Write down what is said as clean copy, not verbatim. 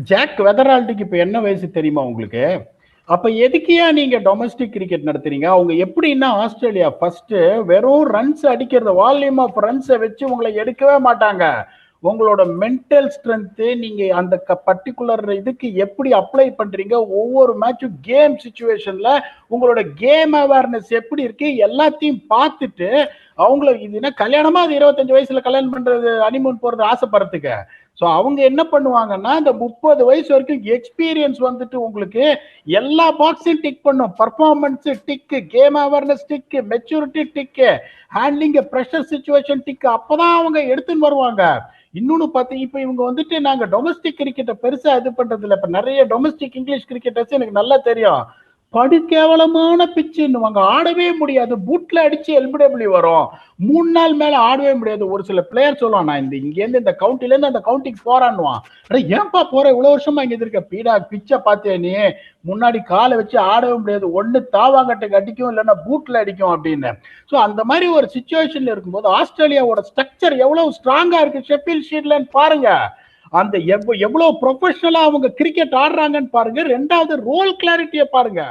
Jack வெதரால்டிக்கு இப்ப என்ன வயசு தெரியுமா உங்களுக்கு? அப்ப எதுக்கியா நீங்க டொமஸ்டிக் கிரிக்கெட் நடத்துறீங்க? அவங்க எப்படின்னா ஆஸ்திரேலியா ஃபர்ஸ்ட் வெறும் ரன்ஸ் அடிக்கிறது, வால்யூம் ஆஃப் ரன்ஸை வச்சு உங்களை எடுக்கவே மாட்டாங்க. உங்களோட மென்டல் ஸ்ட்ரென்த் நீங்க அந்த பர்டிகுலர் இதுக்கு எப்படி அப்ளை பண்றீங்க, ஒவ்வொரு மேட்சும் கேம் சுச்சுவேஷன்ல உங்களோட கேம் அவேர்னஸ் எப்படி இருக்கு எல்லாத்தையும் பார்த்துட்டு அவங்கள இது என்ன கல்யாணமா, அது 25 வயசுல கல்யாணம் பண்றது, ஹனிமூன் போறது ஆசைப்படுறதுக்கு. ஸோ அவங்க என்ன பண்ணுவாங்கன்னா இந்த 30 வயசு வரைக்கும் எக்ஸ்பீரியன்ஸ் வந்துட்டு உங்களுக்கு எல்லா பாக்ஸையும் டிக் பண்ணும். பர்ஃபார்மன்ஸ் டிக்கு, கேம் அவேர்னஸ் டிக்கு, மெச்சூரிட்டி டிக்கு, ஹேண்ட்லிங் ப்ரெஷர் சுச்சுவேஷன் டிக்கு, அப்பதான் அவங்க எடுத்துன்னு வருவாங்க. இன்னொன்னு பார்த்து இப்ப இவங்க வந்துட்டு நாங்க டொமஸ்டிக் கிரிக்கெட்டை பெருசா இது பண்றது இல்லை. இப்ப நிறைய டொமஸ்டிக் இங்கிலீஷ் கிரிக்கெட்டர்ஸ் எனக்கு நல்லா தெரியும். படு கேவலமான பிச்சுன்னுவாங்க, ஆடவே முடியாது. பூட்ல அடிச்சு எல்பிடபிள்யூ வரும், 3 நாள் மேல ஆடவே முடியாது. ஒரு சில பிளேயர் சொல்லுவான், நான் இந்த இங்கேருந்து இந்த கவுண்டில இருந்து அந்த கவுண்டிக்கு போறான்னுவான். அட ஏன்பா போற, இவ்வளவு வருஷமா இங்க இருக்க, பீடா பிச்சை பார்த்தியா நீ, முன்னாடி காலை வச்சு ஆடவே முடியாது, ஒண்ணு தாவாங்கட்டுக்கு அடிக்கும் இல்லைன்னா பூட்ல அடிக்கும் அப்படின்னு. ஸோ அந்த மாதிரி ஒரு சுச்சுவேஷன்ல இருக்கும்போது ஆஸ்திரேலியாவோட ஸ்ட்ரக்சர் எவ்வளவு ஸ்ட்ராங்கா இருக்கு ஷெஃபீல்ட் ஷீல்ட்லன்னு பாருங்க. அந்த எவ்வளவு ப்ரொஃபஷனலா அவங்க கிரிக்கெட் ஆடுறாங்கன்னு பாருங்க. ரெண்டாவது ரோல் கிளாரிட்டியை பாருங்க.